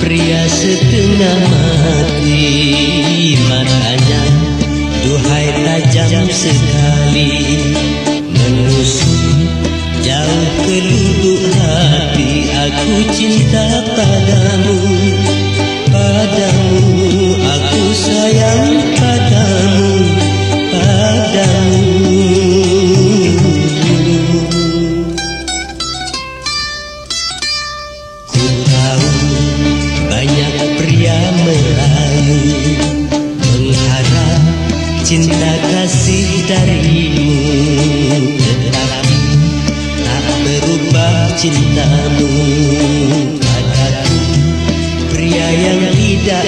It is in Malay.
pria setengah mati, matanya duhai tajam sekali, menusuk jauh ke lubuk hati. Aku cinta padamu, padamu, aku sayang padamu, padamu. Ku tahu banyak pria Melayu mengharap cinta kasih darimu, tetapi tak berubah cintamu padaku, pria yang tidak